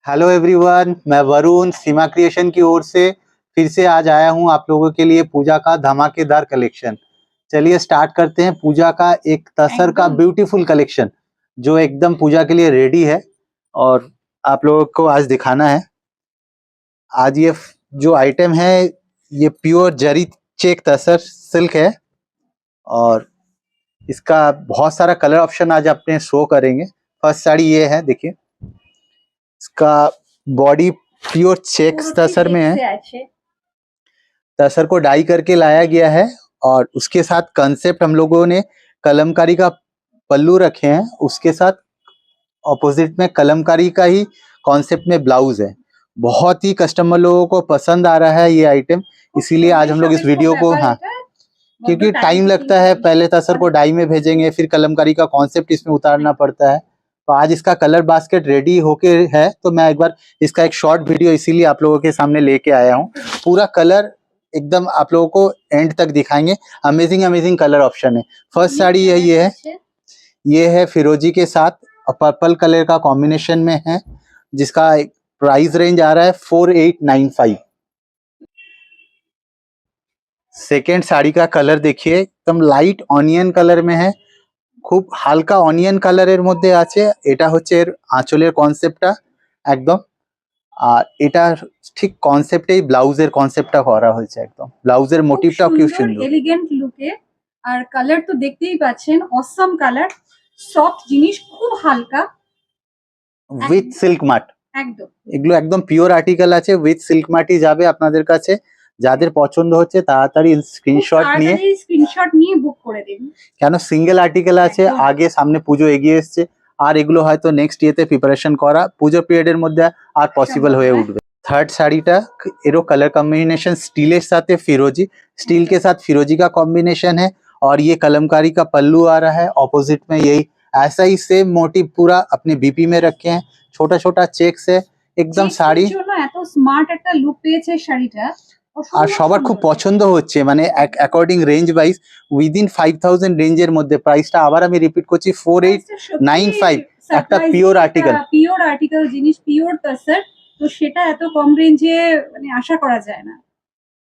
Hello everyone, मैं वरुण सीमा creation की ओर से फिर से आज आया हूं आप लोगों के लिए पूजा का धमाकेदार कलेक्शन। चलिए स्टार्ट करते हैं पूजा का एक तसर का ब्यूटीफुल कलेक्शन जो एकदम पूजा के लिए रेडी है और आप लोगों को आज दिखाना है। आज ये जो आइटम है ये प्योर जरी चेक तसर सिल्क है और इसका बहुत सारा कलर ऑप्शन आज अपने शो करेंगे। फर्स्ट साड़ी ये है, देखिए इसका बॉडी प्योर चेक्स तसर में है। तसर को डाई करके लाया गया है और उसके साथ कंसेप्ट हम लोगों ने कलमकारी का पल्लू रखे हैं, उसके साथ ऑपोजिट में कलमकारी का ही कॉन्सेप्ट में ब्लाउज है। बहुत ही कस्टमर लोगों को पसंद आ रहा है ये आइटम, इसीलिए आज हम लोग इस वीडियो को क्योंकि टाइम लगता है, पहले तसर को डाई में भेजेंगे फिर कलमकारी का कॉन्सेप्ट इसमें उतारना पड़ता है। तो आज इसका कलर बास्केट रेडी होके है तो मैं एक बार इसका एक शॉर्ट वीडियो इसीलिए आप लोगों के सामने लेके आया हूँ। पूरा कलर एकदम आप लोगों को एंड तक दिखाएंगे। अमेजिंग कलर ऑप्शन है। फर्स्ट साड़ी ये है फिरोजी के साथ पर्पल कलर का कॉम्बिनेशन में है जिसका प्राइस रेंज आ रहा है 4895। सेकेंड साड़ी का कलर देखिए एकदम लाइट ऑनियन कलर में है, খুব হালকা অনিয়ন কালারের মধ্যে আছে। এটা হচ্ছে এর আঁচলের কনসেপ্টটা একদম, আর এটা ঠিক কনসেপ্টেই ব্লাউজের কনসেপ্টটা করা হয়েছে। একদম ব্লাউজের মোটিভটাও খুব সুন্দর এলিগেন্ট লুকে। আর কালার তো দেখতেই পাচ্ছেন, অসাম কালার, সফট জিনিস, খুব হালকা উইথ সিল্ক মাট। একদম এগুলো একদম পিওর আর্টিকেল আছে, উইথ সিল্ক মাটই যাবে আপনাদের কাছে। যাদের পছন্দ হচ্ছে তাড়াতাড়ি স্ক্রিনশট নিয়ে বুক করে দিন, কেন সিঙ্গেল আর্টিকেল আছে, আগে সামনে পুজো এগিয়ে এসছে আর এগুলো হয়তো নেক্সট ইয়েতে প্রিপারেশন করা পুজো পিরিয়ডের মধ্যে আর পসিবল হয়ে উঠবে। थर्ड साड़ी का एरो कलर कॉम्बिनेशन स्टील के साथ फिरोजी, स्टील के साथ फिरोजी का कॉम्बिनेशन है और ये कलमकारी का पल्लू आ रहा है। ऑपोजिट में यही ऐसा ही सेम मोटिव पूरा अपने बीपी में रखे हैं, छोटा छोटा चेक्स है एकदम। শাড়ি এত স্মার্ট একটা লুক পেয়েছে শাড়িটা আর সবার খুব পছন্দ হচ্ছে, মানে অ্যাকর্ডিং রেঞ্জ ওয়াইজ উইদিন 5000 রেঞ্জের মধ্যে। প্রাইসটা আবার আমি রিপিট করছি 4895, একটা পিওর আর্টিকেল জিনিস, পিওর তসর। তো সেটা এত কম রেঞ্জে মানে আশা করা যায় না।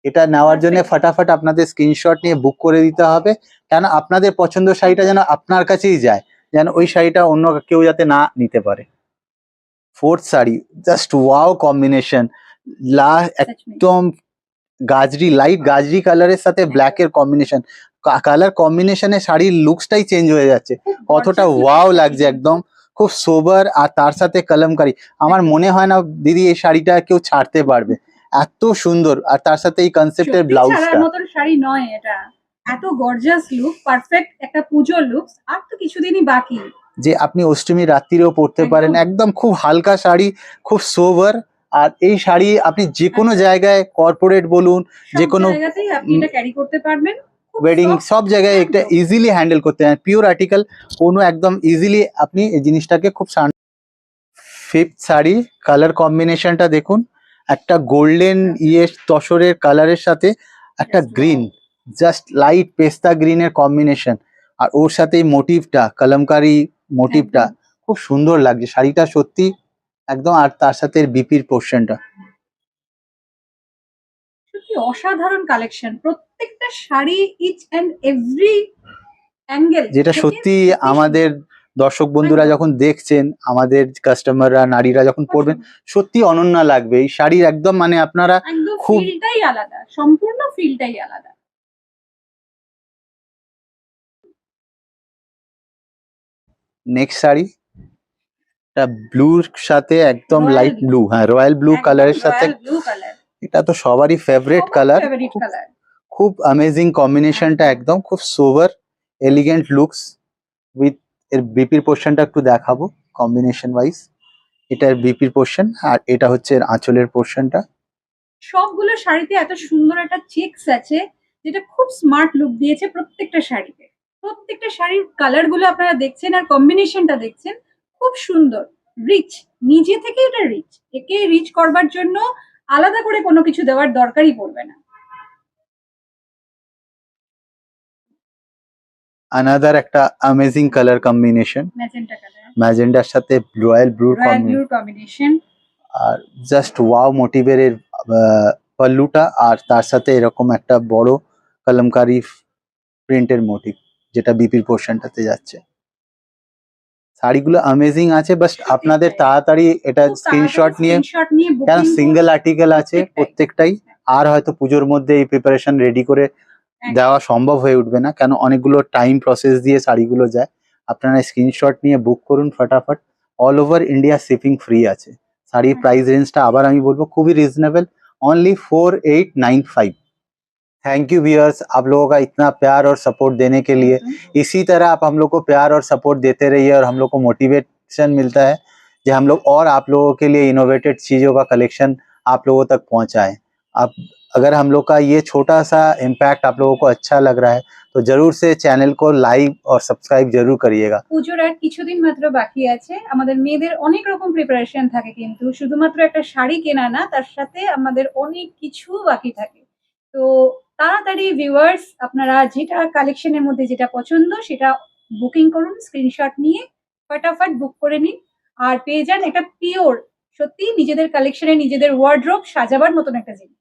এটা নেওয়ার জন্য ফটাফট আপনাদের স্ক্রিনশট নিয়ে বুক করে দিতে হবে, কেন আপনাদের পছন্দের শাড়িটা যেন আপনার কাছেই যায়, যেন ওই শাড়িটা অন্য কেউ যাতে না নিতে পারে। Fourth sari just wow combination, একদম গাজরি, লাইট গাজরি কালারের সাথে ব্ল্যাক এর কম্বিনেশন। কালার কম্বিনেশনে শাড়ির লুকসটাই চেঞ্জ হয়ে যাচ্ছে, কতটা ওয়াও লাগছে একদম, খুব সোবার। আর তার সাথে কলমকারি, আমার মনে হয় না দিদি এই শাড়িটা কেউ ছাড়তে পারবে, এত সুন্দর। আর তার সাথে এই কনসেপ্টের ব্লাউজটা, মতন শাড়ি নয় এটা, এত গর্জিয়াস লুক, পারফেক্ট একটা পুজো লুক। আর তো কিছুদিনই বাকি, যে আপনি অষ্টমী রাত্রিরেও পরতে পারেন। একদম খুব হালকা শাড়ি, খুব সোবার। আর এই শাড়ি আপনি যে কোনো জায়গায়, কর্পোরেট বলুন, যে কোনো জায়গাতেই আপনি এটা ক্যারি করতে পারবেন, ওয়েডিং সব জায়গায় একটা ইজিলি হ্যান্ডেল করতে পারেন। পিওর আর্টিকেল, কোনো একদম ইজিলি আপনি এই জিনিসটাকে খুব। ফিফথ শাড়ি কালার কম্বিনেশনটা দেখুন, একটা গোল্ডেন তসরের কালারের সাথে একটা গ্রিন, জাস্ট লাইট পেস্তা গ্রিনের কম্বিনেশন, আর ওর সাথে এই মোটিভটা, কলমকারি মোটিভটা খুব সুন্দর লাগছে শাড়িটা সত্যি একদম। আর তার সাথে বিপির পোর্শনটা সত্যি অসাধারণ কালেকশন, প্রত্যেকটা sari each and every angle, যেটা সত্যি আমাদের দর্শক বন্ধুরা যখন দেখছেন, আমাদের কাস্টমাররা নারীরা যখন পরবেন সত্যি অনন্য লাগবে এই শাড়ির। একদম মানে আপনারা খুব ফিলটাই আলাদা, সম্পূর্ণ ফিলটাই আলাদা। নেক্সট শাড়ি এটা ব্লুর সাথে একদম লাইট ব্লু, হ্যাঁ রয়্যাল ব্লু কালারের সাথে। এটা তো সবারই ফেভারিট কালার, খুব অ্যামেজিং কম্বিনেশনটা, একদম খুব সোবার এলিগেন্ট লুকস। উইথ এর বিপির পোর্শনটা একটু দেখাবো কম্বিনেশন ওয়াইজ। এটার বিপির পোর্শন আর এটা হচ্ছে এর আঁচলের পোর্শনটা। সবগুলো শাড়িতে এত সুন্দর একটা চেকস আছে যেটা খুব স্মার্ট লুক দিয়েছে প্রত্যেকটা শাড়িতে। প্রত্যেকটা শাড়ির কালার গুলো আপনারা দেখছেন আর কম্বিনেশনটা দেখছেন, খুব সুন্দর, রিচ, নিজে থেকে এটা রিচ। একে রিচ করবার জন্য আলাদা করে কোনো কিছু দেওয়ার দরকারই পড়বে না। আনাদার একটা amazing colour combination, magenta colour, ম্যাজেন্টার সাথে রয়্যাল ব্লু কম্বিনেশন। আর জাস্ট ওয়াও মোটিভের এর পল্লুটা, আর তার সাথে এরকম একটা বড় কলমকারি প্রিন্টের মোটিভ যেটা বিপির পোর্শনটাতে যাচ্ছে। শাড়িগুলো অ্যামেজিং আছে, বাস সত্যি আপনাদের তাই। তাড়াতাড়ি এটা খুব স্ক্রিনশট নিয়ে, স্ক্রিনশট নিয়ে কেন বুকিং সিঙ্গেল আর্টিকেল আছে প্রত্যেকটাই, আর হয়তো পুজোর মধ্যে এই প্রিপারেশন রেডি করে দেওয়া সম্ভব হয়ে উঠবে না, কেন অনেকগুলো টাইম প্রসেস দিয়ে শাড়িগুলো যায়। আপনারা স্ক্রিনশট নিয়ে বুক করুন ফটাফট। All over India shipping free আছে। শাড়ির প্রাইস রেঞ্জটা আবার আমি বলবো খুবই রিজনেবল, অनली 4895। थैंक यू व्यूअर्स, आप लोगों का इतना प्यार और सपोर्ट देने के लिए। इसी तरह आप हम लोग को प्यार और सपोर्ट देते रहिए और हम लोग को मोटिवेशन मिलता है कि हम लोग और आप लोगों के लिए इनोवेटेड चीज़ों का कलेक्शन आप लोगों तक पहुंचाएं। आप अगर हम लोग का ये छोटा सा इम्पैक्ट आप लोगों को अच्छा लग रहा है तो जरूर से चैनल को लाइक और सब्सक्राइब जरूर करिएगा। পুজোর আর কিছুদিন মাত্র বাকি আছে। আমাদের মেয়েদের অনেক রকম প্রিপারেশন থাকে, কিন্তু শুধুমাত্র একটা শাড়ি কেনা না, তার সাথে আমাদের অনেক কিছু বাকি থাকে। তো তাড়াতাড়ি ভিউয়ার্স, আপনারা যেটা কালেকশনের মধ্যে যেটা পছন্দ সেটা বুকিং করুন, স্ক্রিনশট নিয়ে ফটাফট বুক করে নিন, আর পেয়ে যান একটা পিওর, সত্যি নিজেদের কালেকশনে নিজেদের ওয়ার্ড্রোব সাজাবার মতন একটা জিনিস।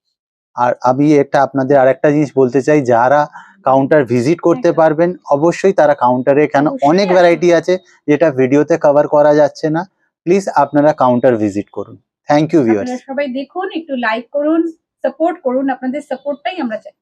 আর আমি এটা আপনাদের আরেকটা জিনিস বলতে চাই, যারা কাউন্টার ভিজিট করতে একদম। পারবেন অবশ্যই তারা কাউন্টারে, কেন অবশ্যই অনেক আসুন। ভ্যারাইটি আছে যেটা ভিডিওতে কভার করা যাচ্ছে না, প্লিজ আপনারা কাউন্টার ভিজিট করুন। Thank you viewers. আপনারা সবাই দেখুন, একটু লাইক করুন, সাপোর্ট করুন, আপনাদের সাপোর্টটাই আমরা চাই।